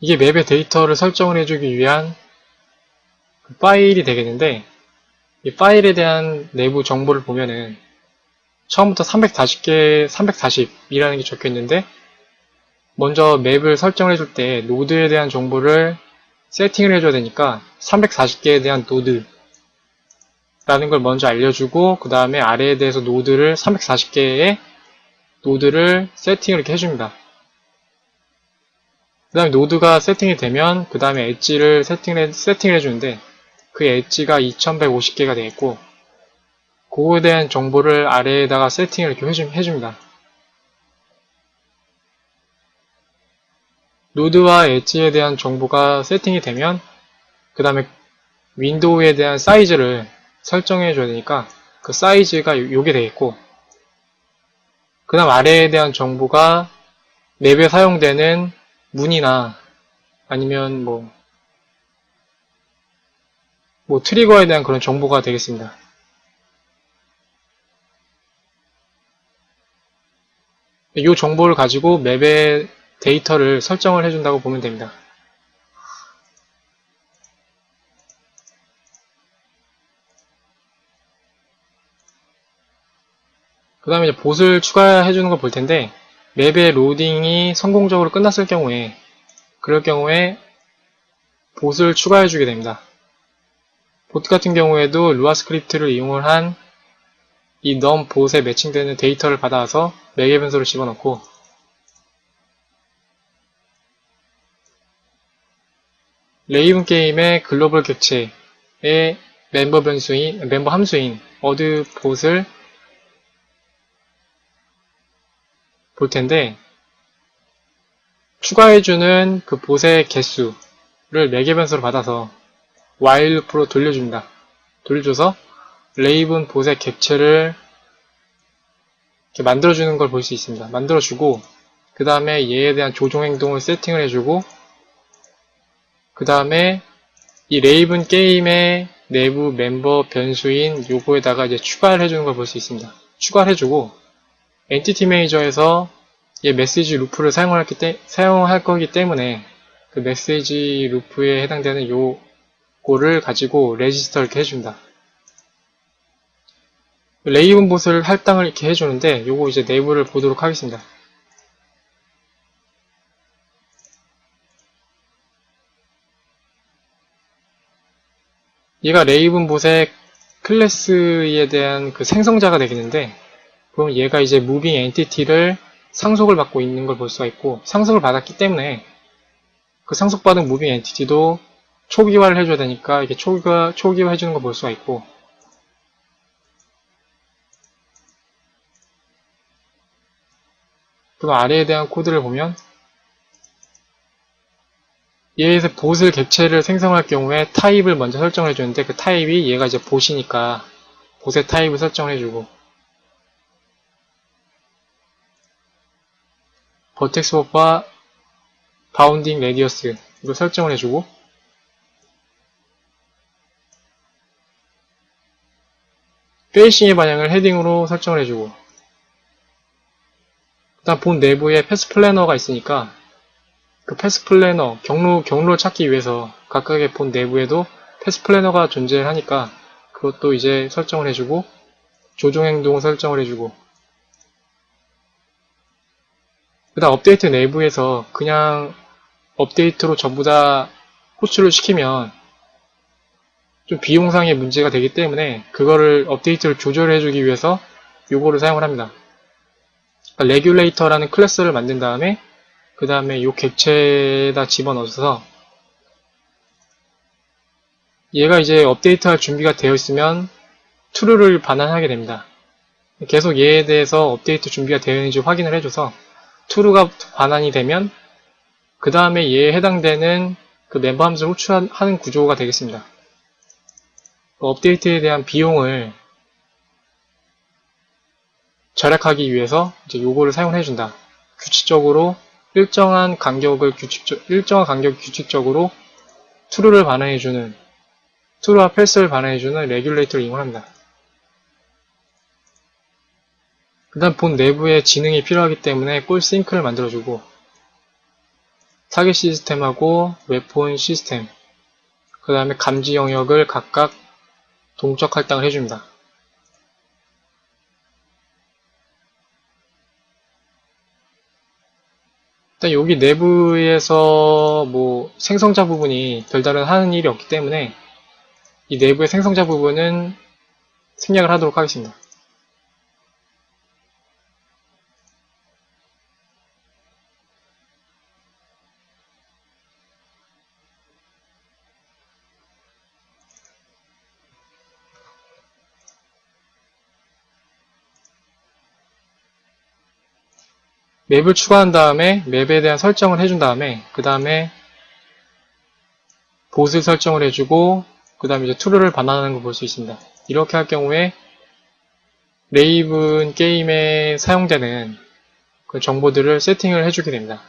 이게 맵의 데이터를 설정을 해주기 위한 그 파일이 되겠는데, 이 파일에 대한 내부 정보를 보면은 처음부터 340이라는 게 적혀 있는데, 먼저 맵을 설정을 해줄 때 노드에 대한 정보를 세팅을 해줘야 되니까 340개에 대한 노드라는 걸 먼저 알려주고, 그 다음에 아래에 대해서 노드를 340개의 노드를 세팅을 이렇게 해줍니다. 그 다음에 노드가 세팅이 되면 그 다음에 엣지를 세팅을 해주는데, 그 엣지가 2150개가 되겠고, 그거에 대한 정보를 아래에다가 세팅을 이렇게 해줍니다. 노드와 엣지에 대한 정보가 세팅이 되면 그 다음에 윈도우에 대한 사이즈를 설정해 줘야 되니까 그 사이즈가 요게 되겠고, 그 다음 아래에 대한 정보가 맵에 사용되는 문이나 아니면 트리거에 대한 그런 정보가 되겠습니다. 이 정보를 가지고 맵의 데이터를 설정을 해준다고 보면 됩니다. 그 다음에 이제 봇을 추가해주는 걸 볼 텐데, 맵의 로딩이 성공적으로 끝났을 경우에, 그럴 경우에 봇을 추가해주게 됩니다. 봇 같은 경우에도 루아 스크립트를 이용을 한 이 num 봇에 매칭되는 데이터를 받아와서 매개 변수를 집어넣고, 레이븐 게임의 글로벌 객체의 멤버 함수인 어드 봇을 볼 텐데, 추가해주는 그 봇의 개수를 매개 변수로 받아서 while loop로 돌려줍니다. 돌려줘서 레이븐 봇의 객체를 이렇게 만들어주는 걸 볼 수 있습니다. 만들어주고, 그 다음에 얘에 대한 조종 행동을 세팅을 해주고, 그 다음에 이 레이븐 게임의 내부 멤버 변수인 요거에다가 이제 추가를 해주는 걸 볼 수 있습니다. 추가를 해주고, 엔티티 매니저에서 얘 메시지 루프를 사용할 거기 때문에 그 메시지 루프에 해당되는 요거를 가지고 레지스터 이렇게 해줍니다. 레이븐 봇을 할당을 이렇게 해주는데, 요거 이제 내부를 보도록 하겠습니다. 얘가 레이븐 봇의 클래스에 대한 그 생성자가 되겠는데, 그럼 얘가 이제 무빙 엔티티를 상속을 받고 있는 걸 볼 수가 있고, 상속을 받았기 때문에 그 상속받은 무빙 엔티티도 초기화를 해줘야 되니까 이게 초기화 해주는 걸 볼 수가 있고, 그 아래에 대한 코드를 보면 얘에서 봇을 객체를 생성할 경우에 타입을 먼저 설정을 해주는데, 그 타입이 얘가 이제 봇이니까 봇의 타입을 설정을 해주고, 버텍스 버프와 바운딩 레디어스 이거 설정을 해주고, 페이싱의 방향을 헤딩으로 설정을 해주고, 그 다음 본 내부에 패스 플래너가 있으니까 그 패스 플래너 경로를 찾기 위해서 각각의 본 내부에도 패스 플래너가 존재하니까 그것도 이제 설정을 해주고, 조종 행동을 설정을 해주고, 그 다음 업데이트 내부에서 그냥 업데이트로 전부 다 호출을 시키면 좀 비용상의 문제가 되기 때문에 그거를 업데이트를 조절해주기 위해서 요거를 사용을 합니다. 그러니까 레귤레이터라는 클래스를 만든 다음에 그 다음에 요 객체에다 집어넣어서 얘가 이제 업데이트할 준비가 되어 있으면 true를 반환하게 됩니다. 계속 얘에 대해서 업데이트 준비가 되어 있는지 확인을 해줘서 true가 반환이 되면 그 다음에 얘에 해당되는 그 멤버 함수를 호출하는 구조가 되겠습니다. 업데이트에 대한 비용을 절약하기 위해서 이제 요거를 사용을 해준다. 규칙적으로 일정한 간격을 규칙적으로 true를 반환해주는, true와 false를 반환해주는 레귤레이터를 이용합니다. 그 다음 본 내부에 지능이 필요하기 때문에 꼴 싱크를 만들어주고, 타겟 시스템하고 웨폰 시스템, 그 다음에 감지 영역을 각각 동적 할당을 해줍니다. 일단 여기 내부에서 뭐 생성자 부분이 별다른 하는 일이 없기 때문에 이 내부의 생성자 부분은 생략을 하도록 하겠습니다. 맵을 추가한 다음에 맵에 대한 설정을 해준 다음에 그 다음에 보스 설정을 해주고 그 다음에 이제 툴을 반환하는 걸 볼 수 있습니다. 이렇게 할 경우에 레이븐 게임에 사용되는 그 정보들을 세팅을 해주게 됩니다.